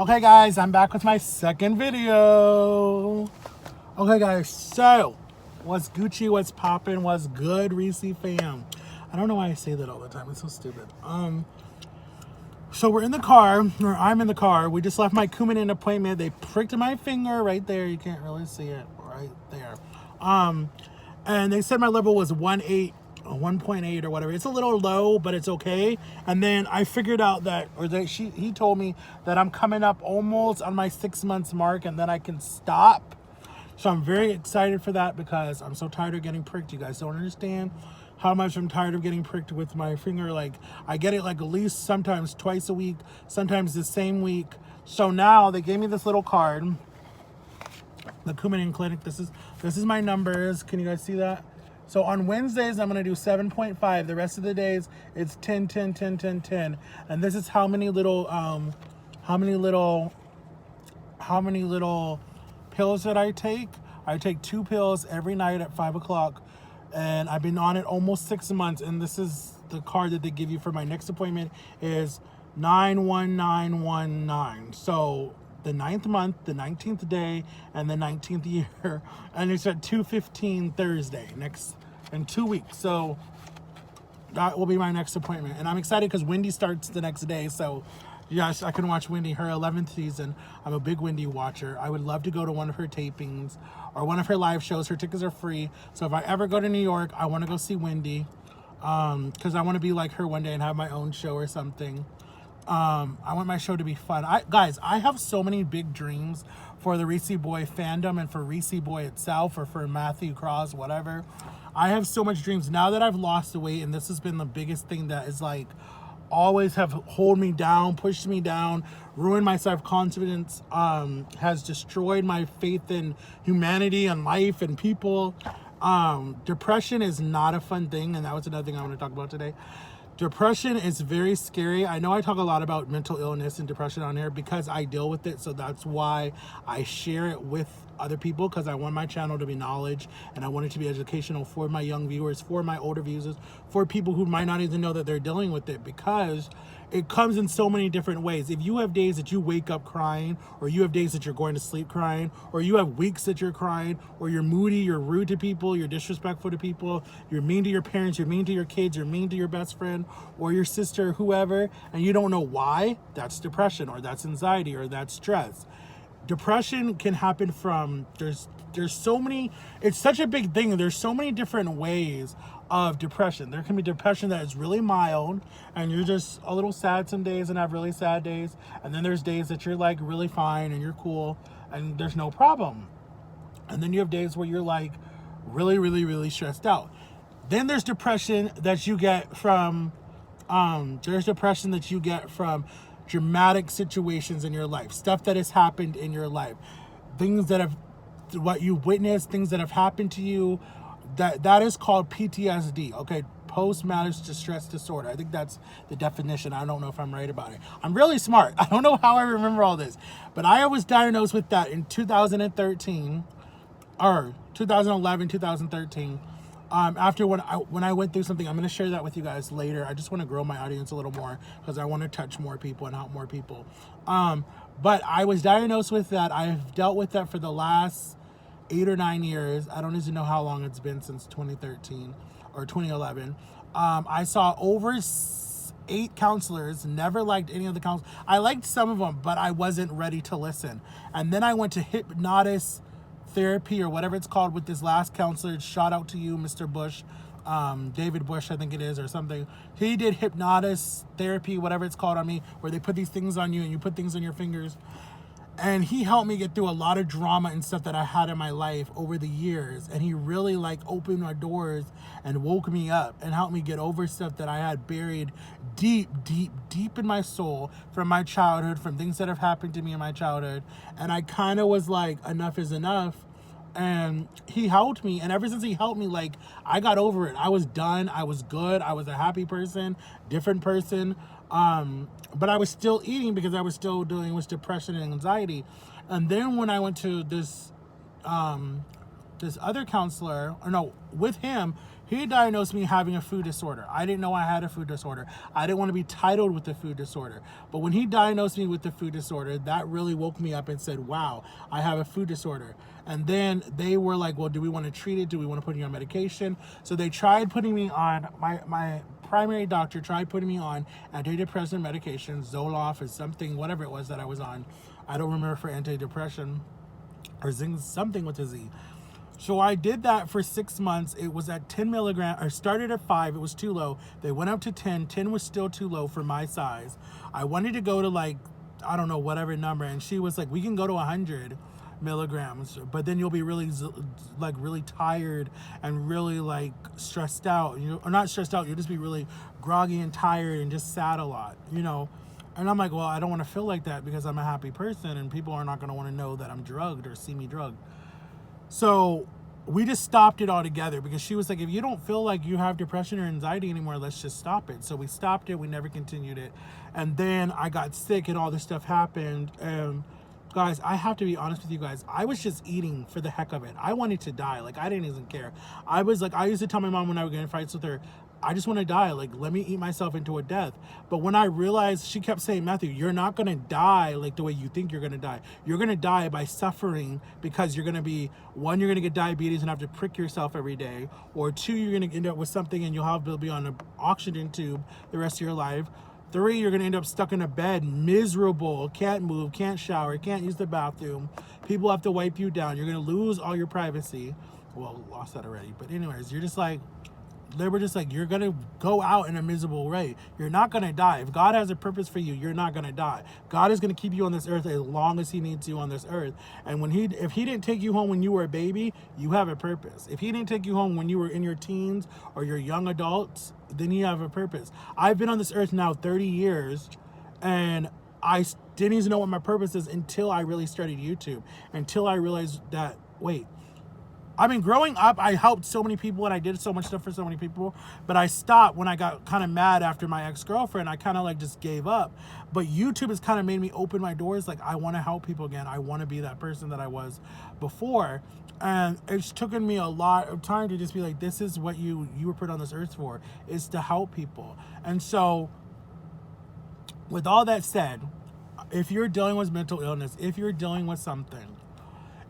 Okay guys, I'm back with my second video. Okay guys, so what's Gucci, what's poppin', what's good, Reese fam? I don't know why I say that all the time, it's so stupid. So we're in the car, or I'm in the car. We just left my Coumadin appointment. They pricked my finger right there. You can't really see it right there. And they said my level was 1.8 or whatever. It's a little low, but it's okay. And then I figured out that, he told me that I'm coming up almost on my 6 months mark, and then I can stop. So I'm very excited for that because I'm so tired of getting pricked. You guys don't understand how much I'm tired of getting pricked with my finger. Like, I get it like at least sometimes twice a week, sometimes the same week. So now they gave me this little card, the Coumadin Clinic. This is my numbers. Can you guys see that? So on Wednesdays, I'm going to do 7.5. The rest of the days, it's 10, 10, 10, 10, 10. And this is how many little pills that I take. I take 2 pills every night at 5 o'clock. And I've been on it almost 6 months. And this is the card that they give you for my next appointment is 91919. So the 9th month, the 19th day, and the 19th year. And it's at 2:15 Thursday, in 2 weeks. So that will be my next appointment. And I'm excited because Wendy starts the next day. So yes, I can watch Wendy, her 11th season. I'm a big Wendy watcher. I would love to go to one of her tapings or one of her live shows. Her tickets are free. So if I ever go to New York, I want to go see Wendy. Because I want to be like her one day and have my own show or something. I want my show to be fun. Guys, I have so many big dreams for the Reese Boy fandom and for Reese Boy itself, or for Matthew Cross, whatever. I have so much dreams now that I've lost the weight, and this has been the biggest thing that is like always have hold me down, pushed me down, ruined my self-confidence, has destroyed my faith in humanity and life and people. Depression is not a fun thing, and that was another thing I want to talk about today. Depression is very scary. I know I talk a lot about mental illness and depression on here because I deal with it. So that's why I share it with other people, because I want my channel to be knowledge and I want it to be educational for my young viewers, for my older viewers, for people who might not even know that they're dealing with it, because it comes in so many different ways. If you have days that you wake up crying, or you have days that you're going to sleep crying, or you have weeks that you're crying, or you're moody, you're rude to people, you're disrespectful to people, you're mean to your parents, you're mean to your kids, you're mean to your best friend or your sister, whoever, and you don't know why, that's depression, or that's anxiety, or that's stress. Depression can happen from, there's so many, it's such a big thing. There's so many different ways of depression. There can be depression that is really mild and you're just a little sad some days and have really sad days. And then there's days that you're like really fine and you're cool and there's no problem. And then you have days where you're like really, really, really stressed out. Then there's depression that you get from, dramatic situations in your life, stuff that has happened in your life, things that have, what you witnessed, things that have happened to you, that is called PTSD, okay? Post-traumatic stress disorder. I think that's the definition. I don't know if I'm right about it. I'm really smart. I don't know how I remember all this, but I was diagnosed with that in 2013, or 2011, 2013. After when I went through something. I'm going to share that with you guys later. I just want to grow my audience a little more because I want to touch more people and help more people. But I was diagnosed with that. I've dealt with that for the last 8 or 9 years. I don't even know how long it's been, since 2013 or 2011. I saw over 8 counselors, never liked any of the counselors. I liked some of them, but I wasn't ready to listen. And then I went to hypnosis therapy, or whatever it's called, with this last counselor. Shout out to you, Mr. Bush, David Bush, I think it is, or something. He did hypnosis therapy, whatever it's called, on me, where they put these things on you and you put things on your fingers. And he helped me get through a lot of drama and stuff that I had in my life over the years. And he really like opened my doors and woke me up and helped me get over stuff that I had buried deep, deep, deep in my soul from my childhood, from things that have happened to me in my childhood. And I kind of was like, enough is enough. And he helped me. And ever since he helped me, like, I got over it. I was done. I was good. I was a happy person, different person. But I was still eating because I was still dealing with depression and anxiety. And then when I went to this this other counselor, or no, with him, he diagnosed me having a food disorder. I didn't know I had a food disorder. I didn't want to be titled with the food disorder. But when he diagnosed me with the food disorder, that really woke me up and said, wow, I have a food disorder. And then they were like, well, do we want to treat it? Do we want to put you on medication? So they tried putting me on, my primary doctor tried putting me on antidepressant medication, Zoloft or something, whatever it was that I was on. I don't remember, for antidepressant or something with a Z. So I did that for 6 months. It was at 10 milligrams, or started at 5. It was too low. They went up to 10. 10 was still too low for my size. I wanted to go to like, I don't know, whatever number. And she was like, we can go to 100 milligrams, but then you'll be really really tired and really like stressed out. Or not stressed out. You'll just be really groggy and tired and just sad a lot, And I'm like, well, I don't want to feel like that because I'm a happy person and people are not going to want to know that I'm drugged or see me drugged. So we just stopped it altogether because she was like, if you don't feel like you have depression or anxiety anymore, let's just stop it. So we stopped it. We never continued it. And then I got sick and all this stuff happened. And guys, I have to be honest with you guys. I was just eating for the heck of it. I wanted to die. Like, I didn't even care. I used to tell my mom when I would get in fights with her, I just want to die. Like, let me eat myself into a death. But when I realized, she kept saying, Matthew, you're not going to die like the way you think you're going to die. You're going to die by suffering because you're going to be, one, you're going to get diabetes and have to prick yourself every day. Or two, you're going to end up with something and you'll have to be on an oxygen tube the rest of your life. 3, you're going to end up stuck in a bed, miserable, can't move, can't shower, can't use the bathroom. People have to wipe you down. You're going to lose all your privacy. Well, lost that already. But anyways, you're just like, they were just like, you're going to go out in a miserable way. You're not going to die. If God has a purpose for you, you're not going to die. God is going to keep you on this earth as long as he needs you on this earth. And if he didn't take you home when you were a baby, you have a purpose. If he didn't take you home when you were in your teens or your young adults, then you have a purpose. I've been on this earth now 30 years, and I didn't even know what my purpose is until I really started YouTube, until I realized that, wait, I mean, growing up, I helped so many people and I did so much stuff for so many people, but I stopped when I got kind of mad after my ex-girlfriend. I kind of like just gave up. But YouTube has kind of made me open my doors. Like, I want to help people again. I want to be that person that I was before. And it's taken me a lot of time to just be like, this is what you were put on this earth for, is to help people. And so with all that said, if you're dealing with mental illness, if you're dealing with something,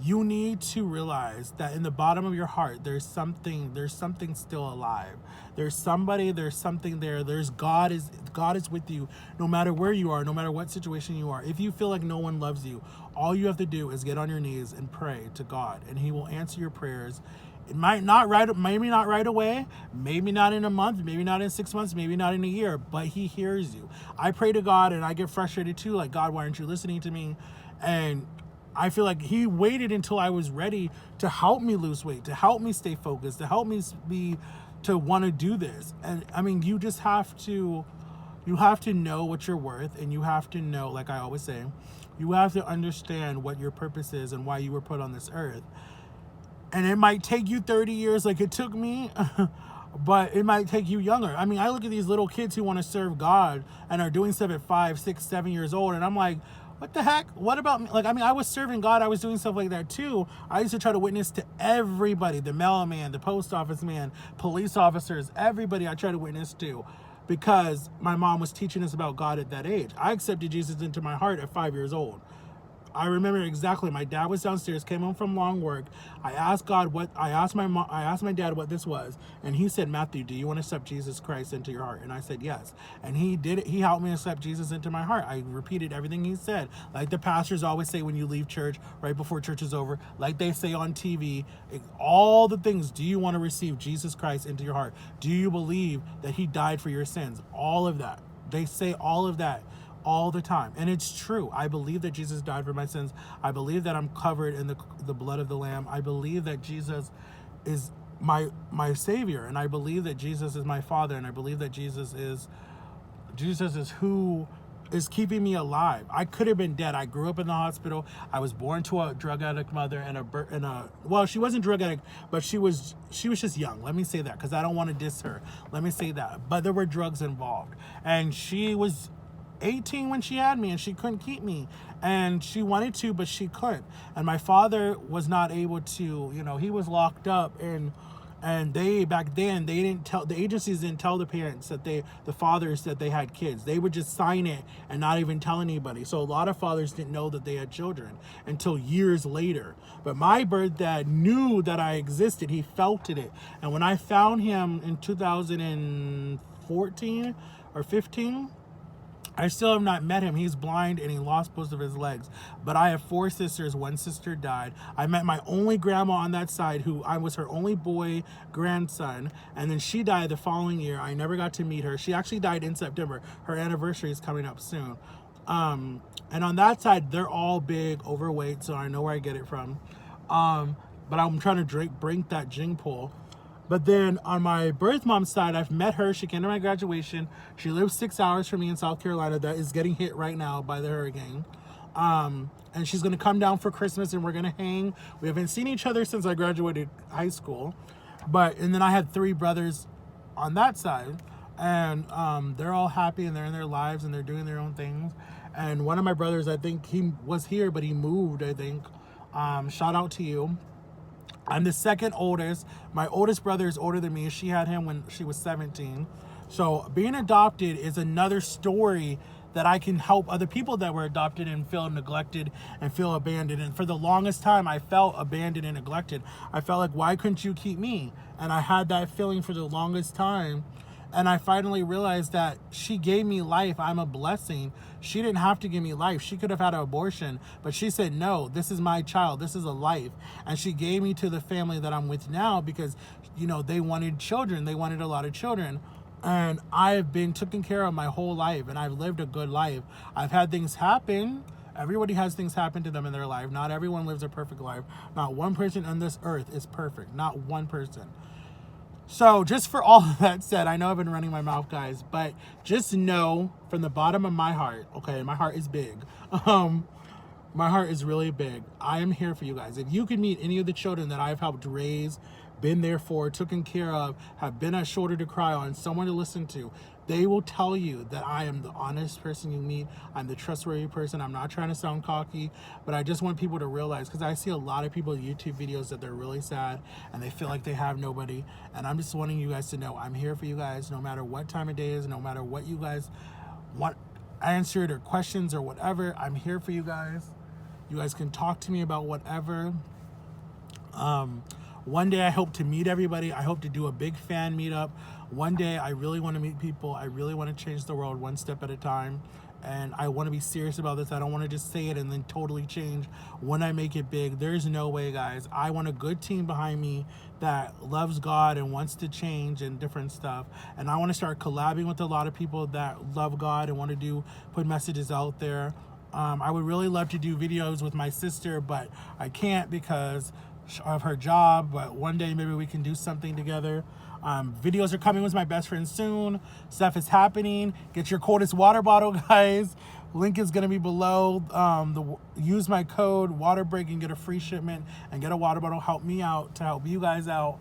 you need to realize that in the bottom of your heart, there's something still alive. There's somebody, there's something there. There's God is with you no matter where you are, no matter what situation you are. If you feel like no one loves you, all you have to do is get on your knees and pray to God, and he will answer your prayers. It maybe not right away, maybe not in a month, maybe not in 6 months, maybe not in a year, but he hears you. I pray to God and I get frustrated too, like, God, why aren't you listening to me? And I feel like he waited until I was ready to help me lose weight, to help me stay focused, to help me to want to do this. And I mean, you have to know what you're worth, and you have to know, like I always say, you have to understand what your purpose is and why you were put on this earth. And it might take you 30 years like it took me, but it might take you younger. I mean, I look at these little kids who want to serve God and are doing stuff at 5, 6, 7 years old, and I'm like, what the heck? What about me? Like, I mean, I was serving God. I was doing stuff like that too. I used to try to witness to everybody, the mailman, the post office man, police officers, everybody I tried to witness to, because my mom was teaching us about God at that age. I accepted Jesus into my heart at 5 years old. I remember exactly. My dad was downstairs, came home from long work. I asked my dad what this was, and he said, Matthew, do you want to accept Jesus Christ into your heart? And I said, yes. And he did it. He helped me accept Jesus into my heart. I repeated everything he said. Like the pastors always say when you leave church, right before church is over, like they say on TV, all the things. Do you want to receive Jesus Christ into your heart? Do you believe that he died for your sins? All of that. They say all of that all the time, and it's true. I believe that Jesus died for my sins. I believe that I'm covered in the blood of the Lamb. I believe that Jesus is my Savior, and I believe that Jesus is my Father, and I believe that Jesus is who is keeping me alive. I could have been dead. I grew up in the hospital. I was born to a drug addict mother well, she wasn't drug addict, but she was just young. Let me say that, because I don't want to diss her. Let me say that. But there were drugs involved, and she was 18 when she had me, and she couldn't keep me, and she wanted to, but she couldn't. And my father was not able to, he was locked up, and they, back then, they didn't tell, the agencies didn't tell the parents that the fathers, that they had kids. They would just sign it and not even tell anybody. So a lot of fathers didn't know that they had children until years later. But my birth dad knew that I existed. He felt it. And when I found him in 2014 or 15, I still have not met him. He's blind and he lost both of his legs. But I have 4 sisters. 1 sister died. I met my only grandma on that side, who I was her only boy grandson. And then she died the following year. I never got to meet her. She actually died in September. Her anniversary is coming up soon. And on that side, they're all big, overweight, so I know where I get it from. But I'm trying to break that gene pool. But then on my birth mom's side, I've met her. She came to my graduation. She lives 6 hours from me in South Carolina. That is getting hit right now by the hurricane. And she's going to come down for Christmas, and we're going to hang. We haven't seen each other since I graduated high school. And then I had 3 brothers on that side. And they're all happy, and they're in their lives, and they're doing their own things. And one of my brothers, I think he was here, but he moved, I think. Shout out to you. I'm the second oldest. My oldest brother is older than me. She had him when she was 17. So being adopted is another story that I can help other people that were adopted and feel neglected and feel abandoned. And for the longest time, I felt abandoned and neglected. I felt like, why couldn't you keep me? And I had that feeling for the longest time. And I finally realized that she gave me life. I'm a blessing. She didn't have to give me life. She could have had an abortion, but she said, no, this is my child. This is a life. And she gave me to the family that I'm with now because, they wanted children. They wanted a lot of children. And I've been taken care of my whole life, and I've lived a good life. I've had things happen. Everybody has things happen to them in their life. Not everyone lives a perfect life. Not one person on this earth is perfect. Not one person. So just for all of that said, I know I've been running my mouth, guys, but just know from the bottom of my heart, okay, my heart is big. My heart is really big. I am here for you guys. If you can meet any of the children that I've helped raise, been there for, taken care of, have been a shoulder to cry on, someone to listen to, they will tell you that I am the honest person you meet. I'm the trustworthy person. I'm not trying to sound cocky, but I just want people to realize, because I see a lot of people in YouTube videos that they're really sad and they feel like they have nobody. And I'm just wanting you guys to know I'm here for you guys, no matter what time of day is, no matter what you guys want answered or questions or whatever. I'm here for you guys. You guys can talk to me about whatever. One day I hope to meet everybody. I hope to do a big fan meetup. One day I really want to meet people. I really want to change the world one step at a time. And I want to be serious about this. I don't want to just say it and then totally change when I make it big. There's no way, guys. I want a good team behind me that loves God and wants to change and different stuff. And I want to start collabing with a lot of people that love God and want to put messages out there. I would really love to do videos with my sister, but I can't because of her job. But one day maybe we can do something together. Videos are coming with my best friend soon. Stuff is happening. Get your coldest water bottle, guys. Link is going to be below. Use my code WATERBREAK and get a free shipment and get a water bottle. Help me out to help you guys out.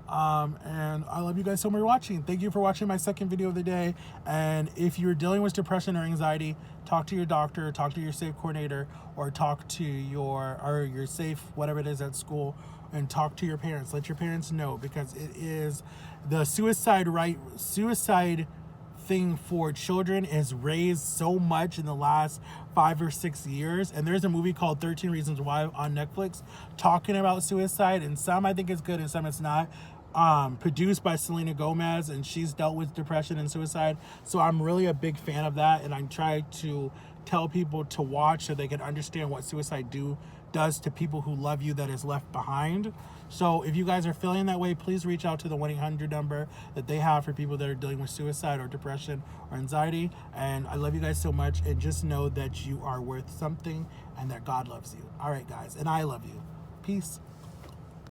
And I love you guys so much for watching. Thank you for watching my second video of the day. And if you're dealing with depression or anxiety, talk to your doctor, talk to your SAFE coordinator, or talk to your SAFE, whatever it is at school, and talk to your parents. Let your parents know, because it is the suicide thing for children is raised so much in the last 5 or 6 years. And there's a movie called 13 Reasons Why on Netflix talking about suicide, and some I think is good and some it's not. Produced by Selena Gomez, and she's dealt with depression and suicide. So I'm really a big fan of that, and I try to tell people to watch so they can understand what suicide does to people who love you that is left behind. So if you guys are feeling that way, please reach out to the 1-800 number that they have for people that are dealing with suicide or depression or anxiety. And I love you guys so much, and just know that you are worth something and that God loves you. All right, guys, and I love you. Peace.